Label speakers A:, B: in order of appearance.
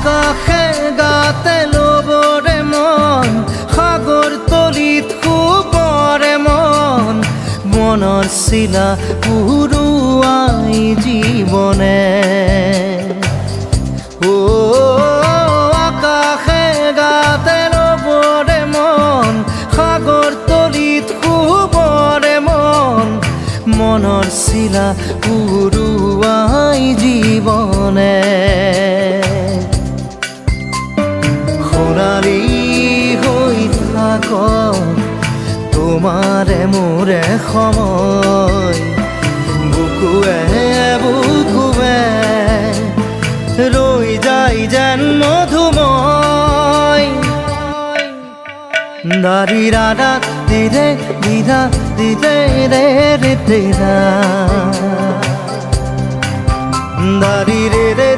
A: আকাশে গাতে ল'বৰে মন সাগৰ তলিত শুবৰে মন মনৰ চিলা উৰুৱাই জীৱনে আকাশে গাতে ল'বৰে মন সাগৰ তলিত শুবৰে মন মনৰ চিলা উৰুৱাই জীৱনে সোণালী হৈ থাকক তোমাৰে মোৰে সময় বুকুৱে বুকুৱে ৰৈ যায় যেন মধুময় দাৰি ৰাধা দিৰে দিধা দিৰে ৰে ৰে তেৰা দাৰি ৰে ৰে